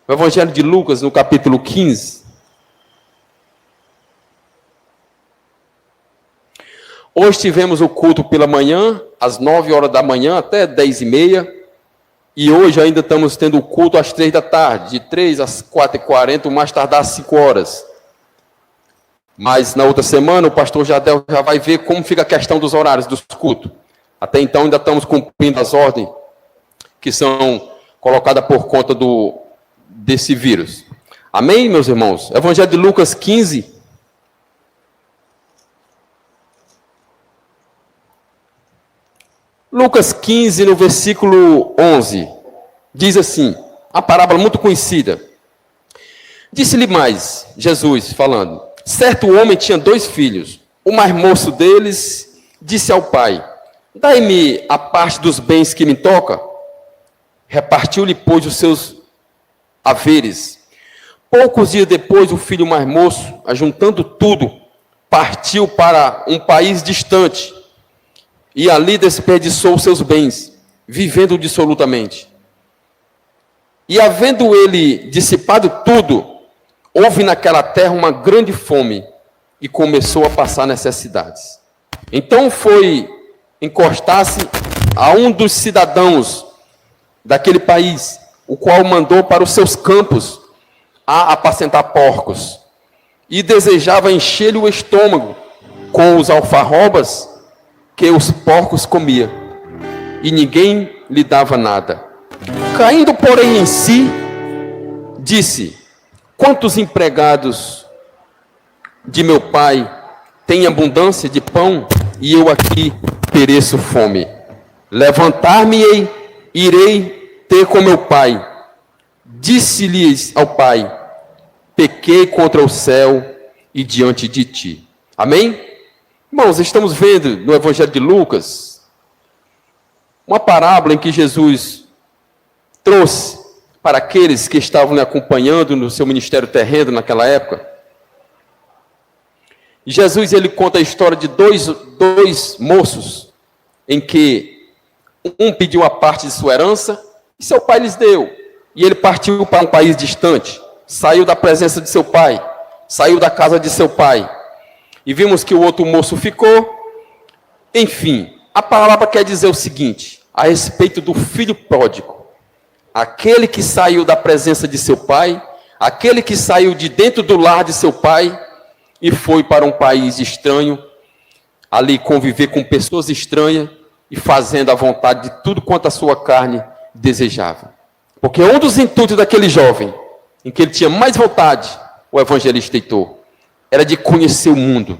O Evangelho de Lucas, no capítulo 15. Hoje tivemos o culto pela manhã, às 9 horas da manhã até 10h30. E hoje ainda estamos tendo o culto às 3 da tarde, de 3 às 4h40, o mais tardar às 5 horas. Mas na outra semana o pastor Jadel já vai ver como fica a questão dos horários dos cultos. Até então ainda estamos cumprindo as ordens que são colocadas por conta desse vírus. Amém, meus irmãos? Evangelho de Lucas 15. Lucas 15, no versículo 11, diz assim, uma parábola muito conhecida. Disse-lhe mais, Jesus falando, certo homem tinha 2 filhos. O mais moço deles disse ao pai, dai-me a parte dos bens que me toca. Repartiu-lhe, pois, os seus haveres. Poucos dias depois, o filho mais moço, ajuntando tudo, partiu para um país distante, e ali desperdiçou os seus bens, vivendo dissolutamente. E havendo ele dissipado tudo, houve naquela terra uma grande fome, e começou a passar necessidades. Então foi encostar-se a um dos cidadãos daquele país, o qual mandou para os seus campos a apacentar porcos, e desejava encher-lhe o estômago com os alfarrobas que os porcos comiam, e ninguém lhe dava nada. Caindo, porém, em si, disse, quantos empregados de meu pai têm abundância de pão, e eu aqui pereço fome. Levantar-me-ei, irei ter com meu pai. Disse-lhes ao pai, pequei contra o céu e diante de ti. Amém? Irmãos, estamos vendo no Evangelho de Lucas uma parábola em que Jesus trouxe para aqueles que estavam lhe acompanhando no seu ministério terreno naquela época. E Jesus, ele conta a história de dois moços, em que um pediu a parte de sua herança e seu pai lhes deu. E ele partiu para um país distante, saiu da presença de seu pai, saiu da casa de seu pai. E vimos que o outro moço ficou. Enfim, a palavra quer dizer o seguinte, a respeito do filho pródigo. Aquele que saiu da presença de seu pai, aquele que saiu de dentro do lar de seu pai e foi para um país estranho, ali conviver com pessoas estranhas e fazendo a vontade de tudo quanto a sua carne desejava. Porque um dos intuitos daquele jovem, em que ele tinha mais vontade, o evangelista Heitor, era de conhecer o mundo,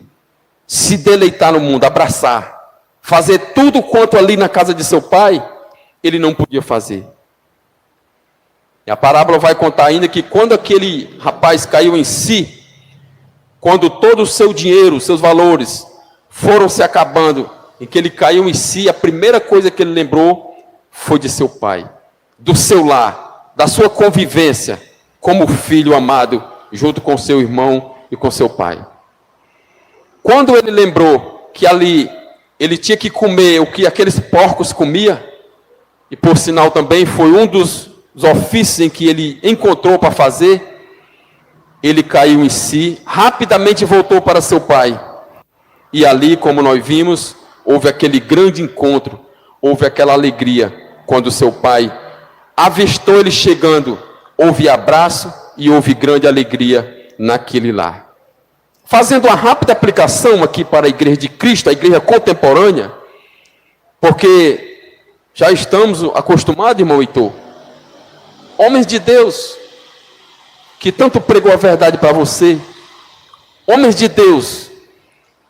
se deleitar no mundo, abraçar, fazer tudo quanto ali na casa de seu pai, ele não podia fazer. E a parábola vai contar ainda que quando aquele rapaz caiu em si, quando todo o seu dinheiro, seus valores, foram se acabando, em que ele caiu em si, a primeira coisa que ele lembrou foi de seu pai, do seu lar, da sua convivência, como filho amado, junto com seu irmão e com seu pai. Quando ele lembrou que ali ele tinha que comer o que aqueles porcos comiam, e por sinal também foi um dos ofícios em que ele encontrou para fazer, ele caiu em si, rapidamente voltou para seu pai. E ali, como nós vimos, houve aquele grande encontro, houve aquela alegria, quando seu pai avistou ele chegando, houve abraço e houve grande alegria naquele lar. Fazendo uma rápida aplicação aqui para a igreja de Cristo, a igreja contemporânea, porque já estamos acostumados, irmão Heitor, homens de Deus, que tanto pregou a verdade para você, homens de Deus,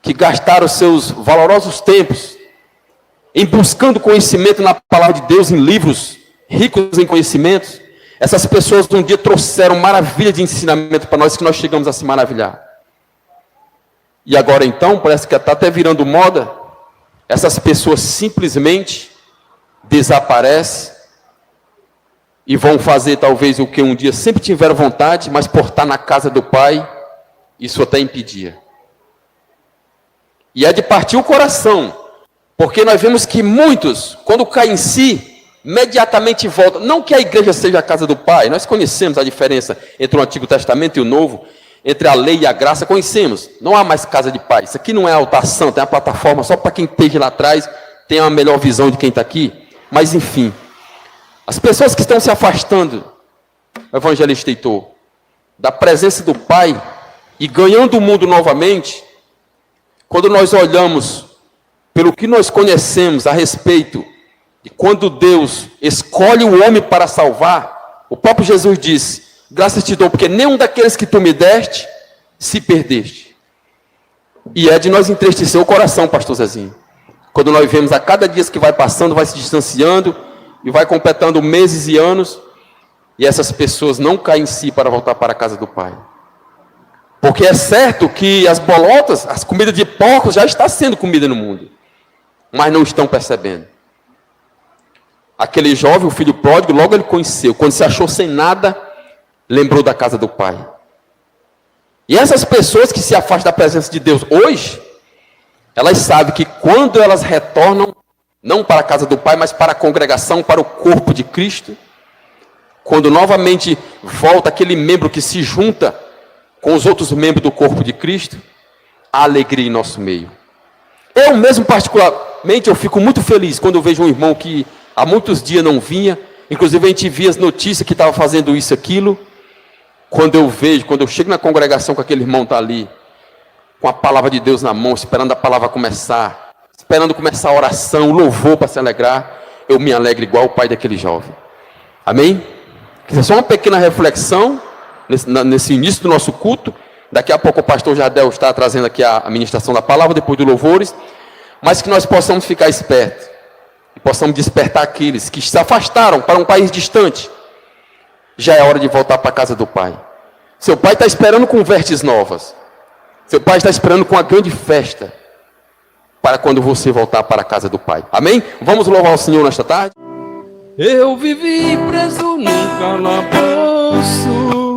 que gastaram seus valorosos tempos em buscando conhecimento na palavra de Deus, em livros ricos em conhecimentos. Essas pessoas um dia trouxeram maravilha de ensinamento para nós, que nós chegamos a se maravilhar. E agora então, parece que está até virando moda, essas pessoas simplesmente desaparecem e vão fazer talvez o que um dia sempre tiveram vontade, mas por estar na casa do Pai, isso até impedia. E é de partir o coração, porque nós vemos que muitos, quando caem em si, imediatamente volta. Não que a igreja seja a casa do Pai, nós conhecemos a diferença entre o Antigo Testamento e o Novo, entre a lei e a graça, conhecemos. Não há mais casa de Pai. Isso aqui não é altar santo, é uma plataforma só para quem esteja lá atrás, tenha uma melhor visão de quem está aqui. Mas enfim, as pessoas que estão se afastando, evangelista Heitor, da presença do Pai e ganhando o mundo novamente, quando nós olhamos pelo que nós conhecemos a respeito de quando Deus escolhe o homem para salvar, o próprio Jesus disse: graças te dou, porque nenhum daqueles que tu me deste se perdeste. E é de nós entristecer o coração, pastor Zezinho, quando nós vemos a cada dia que vai passando, vai se distanciando e vai completando meses e anos, e essas pessoas não caem em si para voltar para a casa do Pai. Porque é certo que as bolotas, as comidas de porcos já está sendo comida no mundo, mas não estão percebendo. Aquele jovem, o filho pródigo, logo ele conheceu, quando se achou sem nada, lembrou da casa do Pai. E essas pessoas que se afastam da presença de Deus hoje, elas sabem que quando elas retornam, não para a casa do Pai, mas para a congregação, para o corpo de Cristo, quando novamente volta aquele membro que se junta com os outros membros do corpo de Cristo, há alegria em nosso meio. Eu mesmo, particularmente, eu fico muito feliz quando eu vejo um irmão que há muitos dias não vinha, inclusive a gente via as notícias que estava fazendo isso, aquilo. Quando eu chego na congregação com aquele irmão está ali, com a palavra de Deus na mão, esperando a palavra começar, esperando começar a oração, o louvor para se alegrar, eu me alegro igual o pai daquele jovem. Amém? Isso é só uma pequena reflexão, nesse início do nosso culto. Daqui a pouco o pastor Jardel está trazendo aqui a ministração da palavra, depois dos louvores, mas que nós possamos ficar espertos, e possamos despertar aqueles que se afastaram para um país distante. Já é hora de voltar para a casa do Pai. Seu pai está esperando com vestes novas. Seu pai está esperando com uma grande festa, para quando você voltar para a casa do Pai. Amém? Vamos louvar o Senhor nesta tarde? Eu vivi preso num calabouço,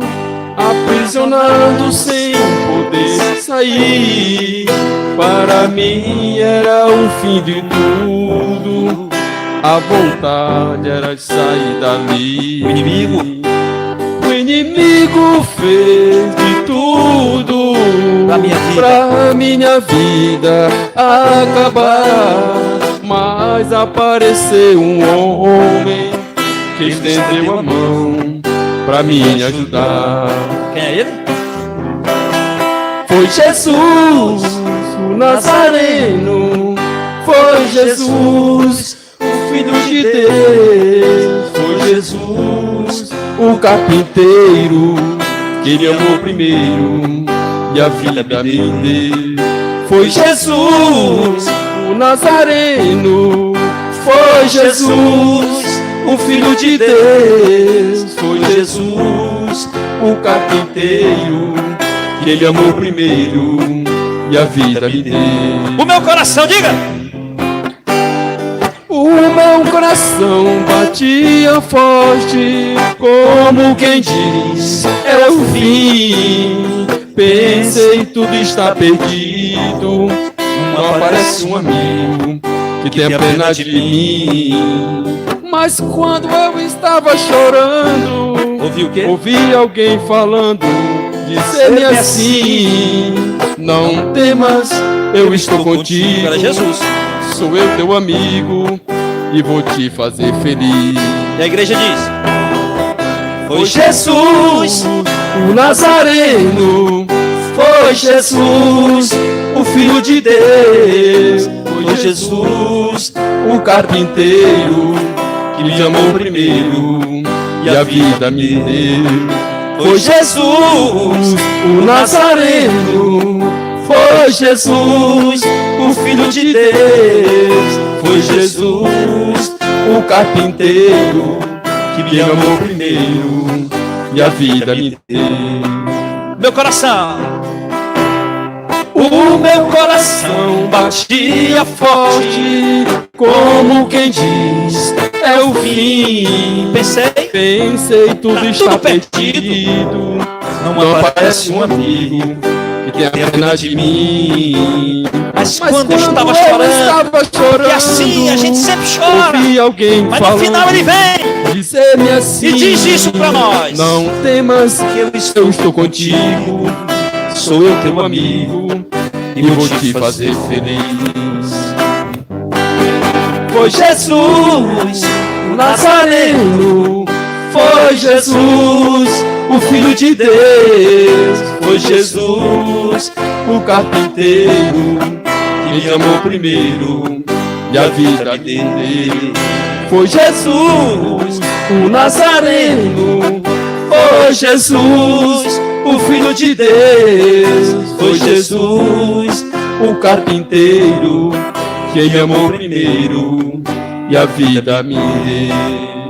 aprisionado sem poder sair. Para mim era o fim de tudo, a vontade era sair dali. O inimigo fez de tudo pra minha vida acabar, mas apareceu um homem que estendeu a mão pra me ajudar. Quem é ele? Foi Jesus, o Nazareno. Foi Jesus, o Filho de Deus. Foi Jesus, o carpinteiro, que ele amou primeiro e a vida me deu. Foi Jesus, o Nazareno. Foi Jesus, o Filho de Deus. Foi Jesus, o carpinteiro, que ele amou primeiro e a vida me deu. O meu coração, diga! O meu coração batia forte, como quem diz, é o fim. Pensei tudo está perdido, não aparece um amigo que tenha pena de mim. Mas quando eu estava chorando, Ouvi o quê? ouvi alguém falando, disse-me assim: não temas, eu estou contigo. Era Jesus. Sou eu teu amigo e vou te fazer feliz. E a igreja diz: Foi Jesus, o Nazareno. Foi Jesus, o Filho de Deus. Foi Jesus, o carpinteiro, que me amou primeiro e a vida me deu. Foi Jesus, o Nazareno. Foi Jesus, o Filho de Deus. Foi Jesus, o carpinteiro, que me amou primeiro e a vida me deu. meu coração. O meu coração batia forte, como quem diz, é o fim. Pensei tudo está perdido, não aparece um amigo e tenha pena de mim. Mas quando eu estava chorando, e assim a gente sempre chora, ouvi alguém mas falando, no final ele vem dizer-me assim, e diz isso pra nós: não temas, que eu estou contigo, sou eu teu amigo, e vou te fazer feliz. Foi Jesus, o Nazareno, foi Jesus, o Filho de Deus, foi Jesus, o carpinteiro, que me amou primeiro e a vida me deu. Foi Jesus, o Nazareno, foi Jesus, o Filho de Deus, foi Jesus, o carpinteiro, que me amou primeiro e a vida me deu.